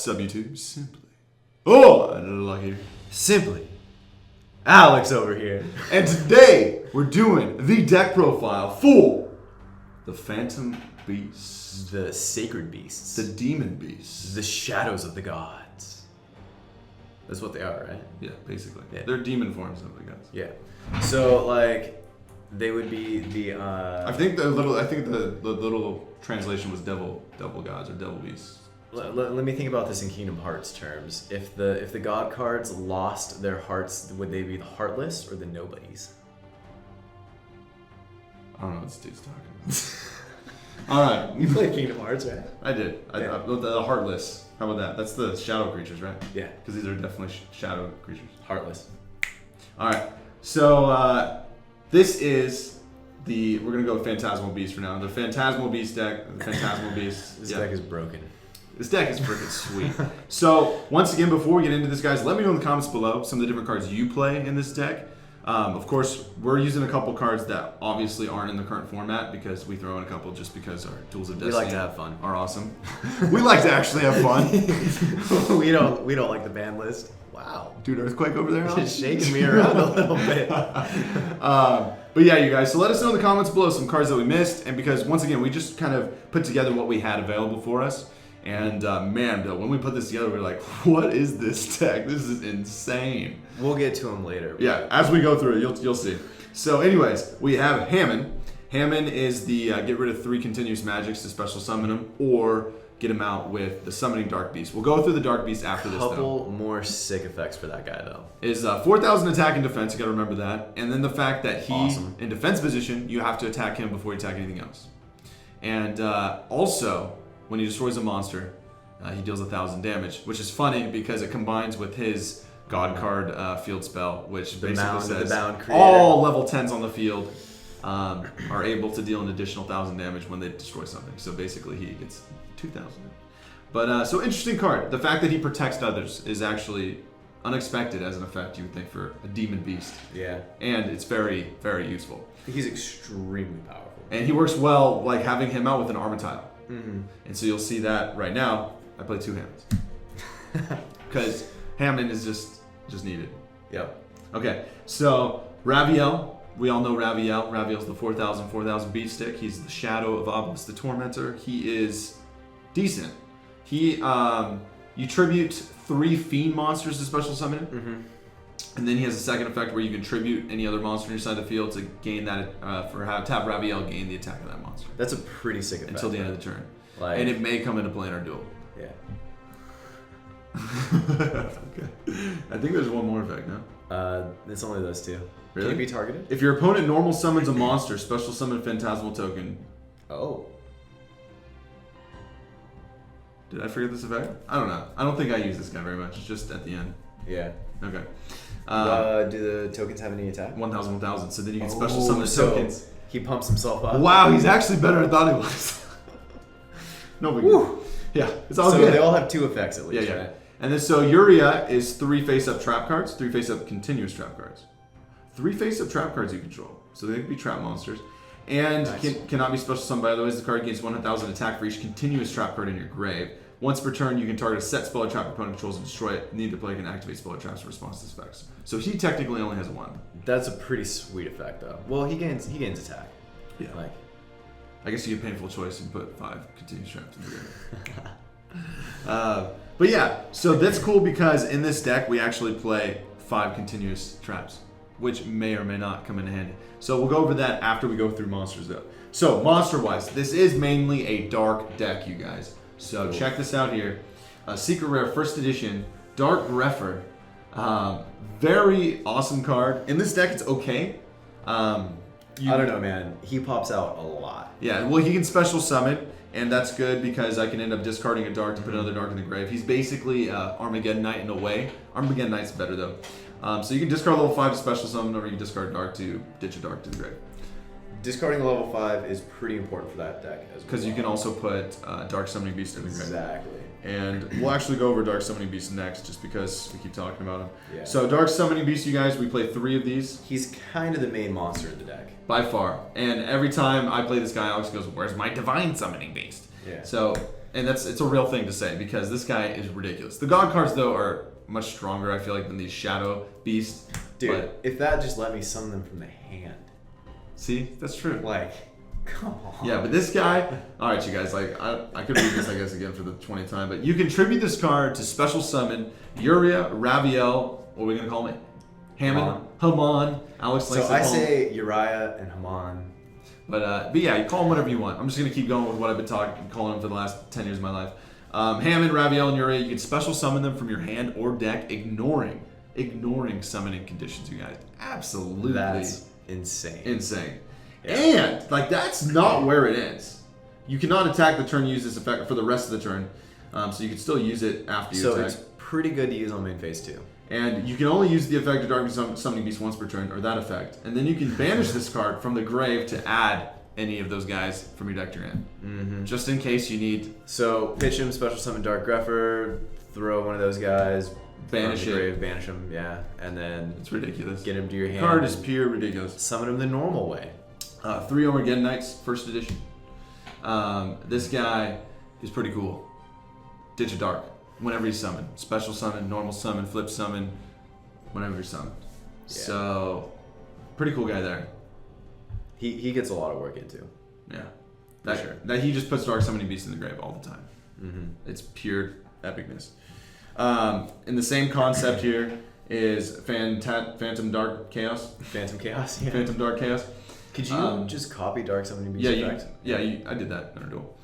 What's up, YouTube? Simply. Oh, Unlucky. Simply. Alex over here. And today, we're doing the deck profile for the Phantom Beasts. The sacred beasts. The Demon Beasts. The shadows of the gods. That's what they are, right? Yeah, basically. Yeah. They're demon forms of the gods. Yeah. So, like, they would be the, I think the little translation was devil gods or devil beasts. Let me think about this in Kingdom Hearts terms. If the god cards lost their hearts, would they be the heartless or the nobodies? I don't know what this dude's talking about. Alright. You played Kingdom Hearts, right? I did. Yeah. The Heartless. How about that? That's the shadow creatures, right? Yeah. Because these are definitely shadow creatures. Heartless. Alright. So, this is we're going to go with Phantasmal Beast for now. The Phantasmal Beast deck. The Phantasmal Beast. This deck is broken. This deck is freaking sweet. So, once again, before we get into this, guys, let me know in the comments below some of the different cards you play in this deck. Of course, we're using a couple cards that obviously aren't in the current format because we throw in a couple just because our Tools of Destiny We like to have fun. Are awesome. We like to actually have fun. we don't like the ban list. Wow. Dude, Earthquake over there? Just shaking me around a little bit. But yeah, you guys, so let us know in the comments below some cards that we missed. And because, once again, we just kind of put together what we had available for us. And man, Bill, when we put this together, we were like, what is this deck? This is insane. We'll get to them later. Yeah, as we go through it, you'll see. So anyways, we have Hamon. Hamon is the get rid of 3 continuous magics to special summon him, or get him out with the summoning Dark Beast. We'll go through the Dark Beast after this, though. Couple more sick effects for that guy, though. Is 4,000 attack and defense, you gotta remember that. And then the fact that he, in defense position, you have to attack him before you attack anything else. And also, when he destroys a monster, he deals 1,000 damage, which is funny because it combines with his God card field spell, which basically says all level 10s on the field are able to deal an additional 1,000 damage when they destroy something. So basically he gets 2,000. But so interesting card. The fact that he protects others is actually unexpected as an effect, you would think, for a demon beast. Yeah. And it's very, very useful. He's extremely powerful. And he works well, like having him out with an armor tile. Mm-hmm. And so you'll see that right now. I play 2 Hamons because Hamon is just needed. Yep. Okay, so Raviel, we all know Raviel. Raviel's the 4,000 beat stick. He's the shadow of Obelisk the Tormentor. He is decent. He you tribute 3 fiend monsters to special summon. Mm-hmm. And then he has a second effect where you can tribute any other monster on your side of the field to gain that tap Raviel, gain the attack of that monster. That's a pretty sick effect. Until the end of the turn. Like, and it may come into play in our duel. Yeah. Okay. I think there's one more effect now. It's only those 2. Really? Can it be targeted? If your opponent normal summons a monster, special summon Phantasmal token. Oh. Did I forget this effect? I don't know. I don't think I use this guy very much. Just at the end. Yeah. Okay. Do the tokens have any attack? 1,000, 1,000. So then you can special summon tokens. He pumps himself up. Wow, he's actually better than I thought he was. No big deal. Yeah, it's all good. So they all have 2 effects at least, yeah. Right? And then so Uria is 3 face-up trap cards, 3 face-up continuous trap cards. 3 face-up trap cards you control. So they can be trap monsters. And nice. Cannot be special summoned by otherwise. The card gains 1,000 attack for each continuous trap card in your grave. Once per turn, you can target a set spell or trap your opponent controls and destroy it. Neither player can activate spell or traps in response to this effects. So he technically only has 1. That's a pretty sweet effect, though. Well, he gains attack. Yeah. Like, I guess you get painful choice and put 5 continuous traps in the grave. But yeah, so that's cool because in this deck we actually play 5 continuous traps, which may or may not come in handy. So we'll go over that after we go through monsters, though. So monster-wise, this is mainly a dark deck, you guys. So check this out here. Secret Rare First Edition Dark Greffer. Very awesome card. In this deck, it's okay. I don't know, man. He pops out a lot. Yeah, well, he can special summon, and that's good because I can end up discarding a dark to put another dark in the grave. He's basically Armageddon Knight in a way. Armageddon Knight's better, though. So you can discard level 5 to special summon, or you can discard dark to ditch a dark to the grave. Discarding a level 5 is pretty important for that deck as well. Because you can also put Dark Summoning Beast in the grave. Exactly. And we'll actually go over Dark Summoning Beast next, just because we keep talking about him. Yeah. So Dark Summoning Beast, you guys, we play 3 of these. He's kind of the main monster in the deck. By far. And every time I play this guy, Alex goes, "Where's my Divine Summoning Beast?" Yeah. So And it's a real thing to say because this guy is ridiculous. The God cards, though, are much stronger, I feel like, than these Shadow Beasts. Dude, but, if that just let me summon them from the hand. See? That's true. Like, come on. Yeah, but this guy... Alright, you guys, like, I could read this, I guess, again for the 20th time, but you can tribute this card to special summon Uria, Raviel, what are we going to call him? Hamon. Alex likes to I call him. say Uriah and Hamon. But yeah, you call him whatever you want. I'm just going to keep going with what I've been calling him for the last 10 years of my life. Hamon, Raviel, and Uria, you can special summon them from your hand or deck, ignoring summoning conditions, you guys. Absolutely. That's insane. Yeah. And, like, that's not where it ends. You cannot attack the turn, use this effect for the rest of the turn. So you can still use it after you attack. So it's pretty good to use on main phase too. And you can only use the effect of Darkness Summoning Beast once per turn, or that effect. And then you can banish this card from the grave to add any of those guys from your deck to your hand. Mm-hmm. Just in case you need... So pitch him, special summon Dark Greffer, throw one of those guys, banish from the grave, banish him, yeah. And then... It's ridiculous. Get him to your hand. Card is pure ridiculous. Summon him the normal way. 3 Armageddon Knights, first edition. This guy is pretty cool. Ditch of Dark. Whenever he's summoned. Special summon, normal summon, flip summon, whenever he's summoned. Yeah. So, pretty cool guy there. He gets a lot of work into. Yeah. Sure. That he just puts Dark Summoning Beast in the grave all the time. Mm-hmm. It's pure epicness. And the same concept here is Phantom Dark Chaos. Phantom Chaos, yeah. Phantom Dark Chaos. Could you just copy Dark Summoning Beast effect? I did that in our duel.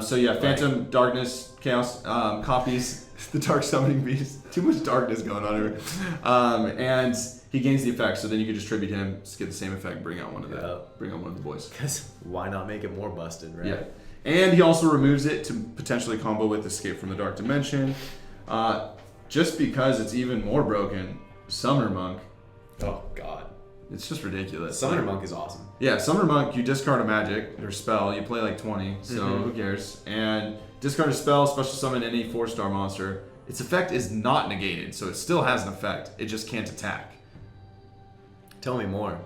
So yeah, Phantom Darkness Chaos copies the Dark Summoning Beast. Too much darkness going on here. And he gains the effect, so then you can just tribute him, just get the same effect, bring out one of the boys. Because why not make it more busted, right? Yeah. And he also removes it to potentially combo with Escape from the Dark Dimension. Just because it's even more broken, Summoner Monk. Oh god. It's just ridiculous. Summoner Monk is awesome. Yeah, Summoner Monk, you discard a magic or spell, you play like 20, so who cares? And discard a spell, special summon any 4-star monster. Its effect is not negated, so it still has an effect. It just can't attack. Tell me more.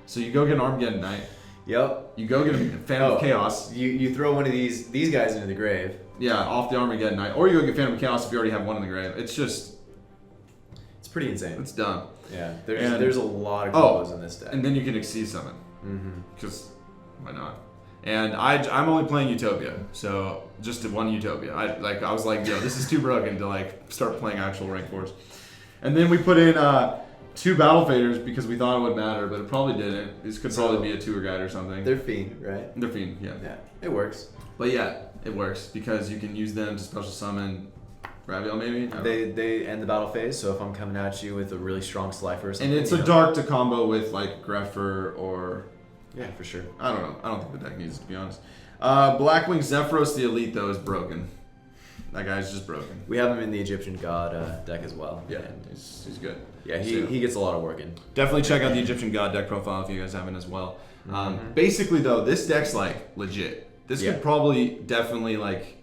So you go get an Armageddon Knight. Yep. You go get a Phantom of Chaos. You throw one of these guys into the grave. Yeah, off the Armageddon Knight. Or you go get Phantom of Chaos if you already have one in the grave. It's just... It's pretty insane. It's dumb. Yeah, there's a lot of combos in this deck. And then you can Exceed Summon. Because why not? And I'm only playing Utopia, so just one Utopia. I was like, yo, this is too broken to like start playing actual rank 4s. And then we put in 2 Battle Faders because we thought it would matter, but it probably didn't. This could probably be a tour guide or something. They're Fiend, right? They're Fiend, yeah. Yeah, it works. But yeah, it works because you can use them to special summon Raviel maybe? They end the battle phase, so if I'm coming at you with a really strong Slifer or something. And it's a dark to combo with like Greffer or... Yeah, for sure. I don't know. I don't think the deck needs it, to be honest. Blackwing Zephyros the Elite, though, is broken. That guy's just broken. We have him in the Egyptian God deck as well. Yeah, he's good. Yeah, he gets a lot of work in. Definitely check out the Egyptian God deck profile if you guys haven't as well. Basically, though, this deck's like legit. This could probably definitely like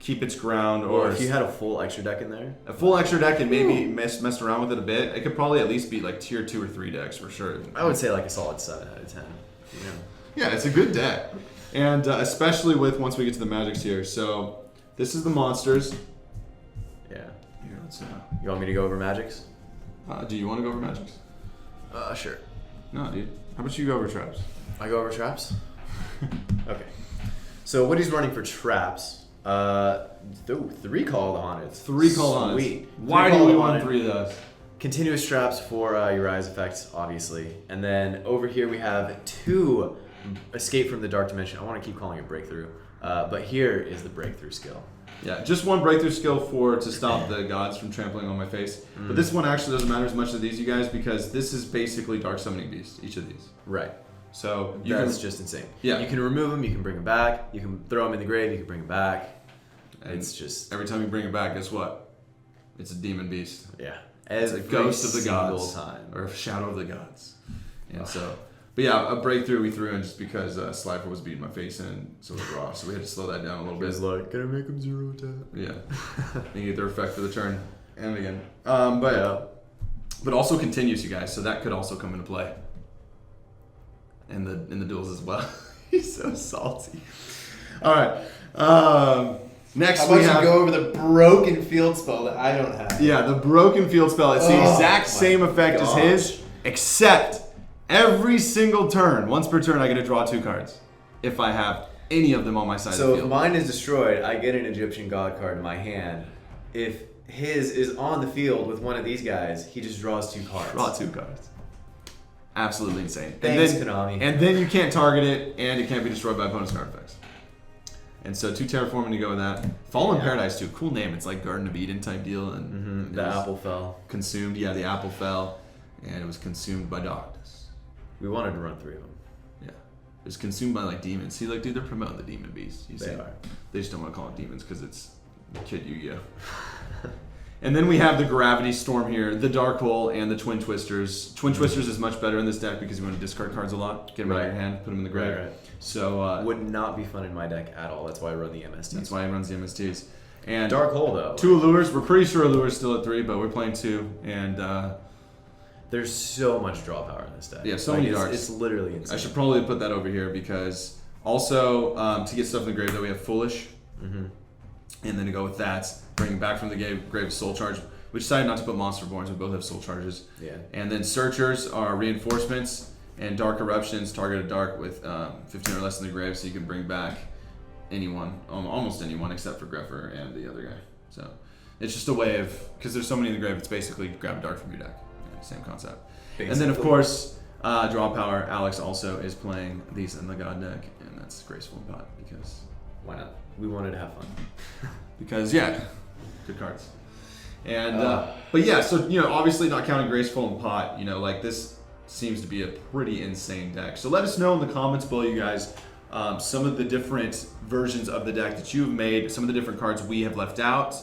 keep its ground, or if you had a full extra deck in there, a full extra deck and maybe mess around with it a bit, it could probably at least be like tier 2 or 3 decks for sure. I would say like a solid 7 out of 10. You know? Yeah, it's a good deck, and especially with once we get to the magics here. So this is the monsters. Yeah. Here, let's. You want me to go over magics? Do you want to go over magics? Sure. No, dude. How about you go over traps? I go over traps. Okay. So what he's running for traps. 3 Call of the Haunted. 3 Call of the Sweet. Why do we want 3 of those? Continuous traps for Uriah's effects, obviously. And then over here we have 2 Escape from the Dark Dimension. I want to keep calling it Breakthrough. But here is the Breakthrough skill. Yeah, just 1 Breakthrough skill to stop the gods from trampling on my face. But this one actually doesn't matter as much as these, you guys, because this is basically Dark Summoning Beast, each of these. Right. So that's just insane. Yeah. You can remove them, you can bring them back, you can throw them in the grave, you can bring them back. And it's just... Every time you bring it back, guess what? It's a demon beast. Yeah. It's a ghost of the gods. Time. Or a shadow of the gods. And so... But yeah, a Breakthrough we threw in just because Slifer was beating my face in, so was Raw. So we had to slow that down a little bit. He was like, can I make him 0 attack? Yeah. And get their effect for the turn. And again. But also continues, you guys, so that could also come into play. In the duels as well. He's so salty. All right. Next How about we have... you go over the broken field spell that I don't have? Yeah, the broken field spell. It's the exact same effect as his, except every single turn, once per turn, I get to draw 2 cards. If I have any of them on my side of the So field. if mine is destroyed, I get an Egyptian god card in my hand. If his is on the field with one of these guys, he just draws 2 cards. Draw 2 cards. Absolutely insane. Thanks, and then, Konami. And then you can't target it, and it can't be destroyed by bonus card effects. And so 2 terraforming to go with that. Fallen Paradise too, cool name. It's like Garden of Eden type deal, and the apple fell. Consumed. Yeah, the apple fell, and it was consumed by darkness. We wanted to run 3 of them. Yeah, it was consumed by like demons. See, like dude, they're promoting the demon beast. You They see? are. They just don't want to call it demons because it's Kid YuGiOh. And then we have the Gravity Storm here, the Dark Hole, and the Twin Twisters. Twin Twisters is much better in this deck because you want to discard cards a lot. Get them out of your hand, put them in the grave. Right. So would not be fun in my deck at all. That's why I run the MSTs. that's why he runs the MSTs. And Dark Hole though. 2 Allures. We're pretty sure Allure's still at 3, but we're playing 2. And there's so much draw power in this deck. yeah, so many darks. It's literally insane. I should probably put that over here because also to get stuff in the grave, though, we have Foolish. Mm-hmm. And then to go with that, bring back from the grave Soul Charge. We decided not to put Monster Borns. We both have Soul Charges. Yeah. And then Searchers are reinforcements, and Dark Eruptions target a dark with 15 or less in the grave, so you can bring back anyone, almost anyone, except for Greffer and the other guy. So it's just a way of, because there's so many in the grave, it's basically grab a dark from your deck. Yeah, same concept. Basically. And then of course, draw power. Alex also is playing these in the God deck, and that's Graceful and Pot because why not? We wanted to have fun. Because yeah, good cards. And but yeah, so obviously not counting Graceful and Pot, like this seems to be a pretty insane deck. So let us know in the comments below, you guys, some of the different versions of the deck that you've made, some of the different cards we have left out,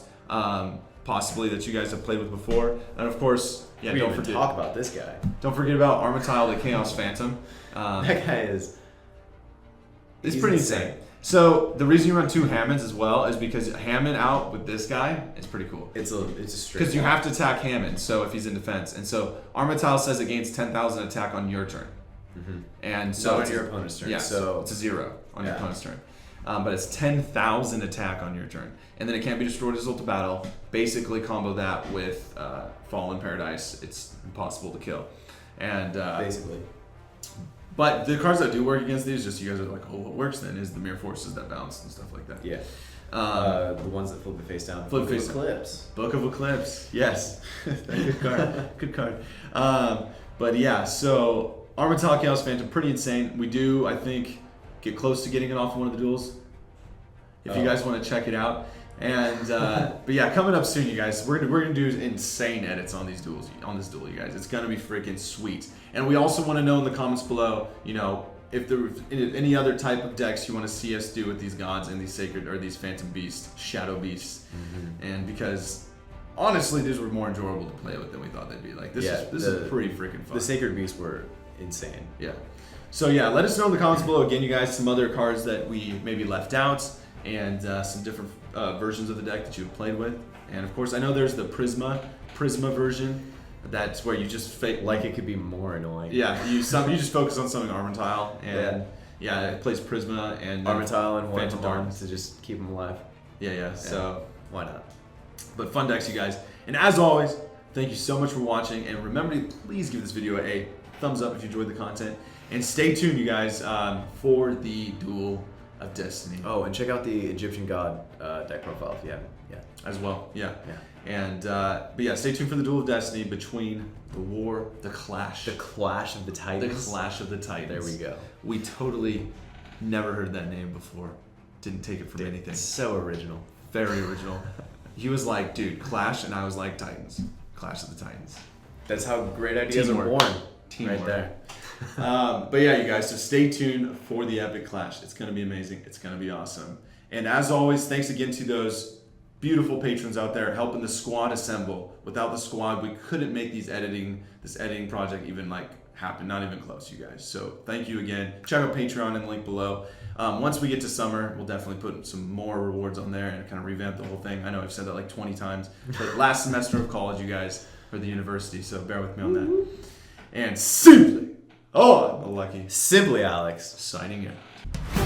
possibly that you guys have played with before, and of course, yeah, we don't even forget talk about this guy. Don't forget about Armityle, the Chaos Phantom. That guy is. It's pretty insane. So the reason you run 2 Hamons as well is because Hamon out with this guy is pretty cool. It's a straight. Because you have to attack Hamon, so if he's in defense, and so Armityle says it gains 10,000 attack on your turn, and so not it's on your opponent's turn. Yeah, so it's a 0 on your opponent's turn, but it's 10,000 attack on your turn, and then it can't be destroyed as result of battle. Basically, combo that with Fallen Paradise. It's impossible to kill, and basically. But the cards that do work against these, just you guys are like, oh, what works then is the Mirror Forces that bounce and stuff like that. Yeah. The ones that flip the face down. Flip the face down. Eclipse. Book of Eclipse. Yes. Good card. Good card. But yeah, so Armityle Chaos Phantom, pretty insane. We do, I think, get close to getting it off one of the duels. If you guys want to check it out. And but yeah, coming up soon, you guys, we're gonna do insane edits on these duels, on this duel, you guys. It's gonna be freaking sweet. And we also want to know in the comments below, if there any other type of decks you want to see us do with these gods and these sacred or these phantom beasts, shadow beasts, and because honestly, these were more enjoyable to play with than we thought they'd be. Like this is pretty freaking fun. The sacred beasts were insane. Yeah. So yeah, let us know in the comments below. Again, you guys, some other cards that we maybe left out, and some different versions of the deck that you've played with. And of course, I know there's the Prisma version. That's where you just like it could be more annoying. Yeah, you just focus on something Armityle, and yeah, it plays Prisma and Armityle and Phantom Dark to just keep them alive. Yeah. So why not? But fun decks, you guys. And as always, thank you so much for watching. And remember to please give this video a thumbs up if you enjoyed the content. And stay tuned, you guys, for the Duel of Destiny. Oh, and check out the Egyptian God deck profile if you haven't yet. As well, yeah. And but yeah, stay tuned for the Duel of Destiny between the clash of the Titans. The clash of the Titans. There we go. We totally never heard that name before. Didn't take it from anything. So original. Very original. He was like, dude, Clash, and I was like, Titans. Clash of the Titans. That's how great ideas are born. Teamwork. Right there. But yeah, you guys, so stay tuned for the epic clash. It's going to be amazing. It's going to be awesome. And as always, thanks again to those beautiful patrons out there helping the squad assemble. Without the squad, we couldn't make this editing project even happen. Not even close, you guys. So thank you again. Check out Patreon in the link below. Once we get to summer, we'll definitely put some more rewards on there and kind of revamp the whole thing. I know I've said that like 20 times, but last semester of college, you guys, or the university, so bear with me on that. And Simply Unlucky. Simply Alex. Signing out.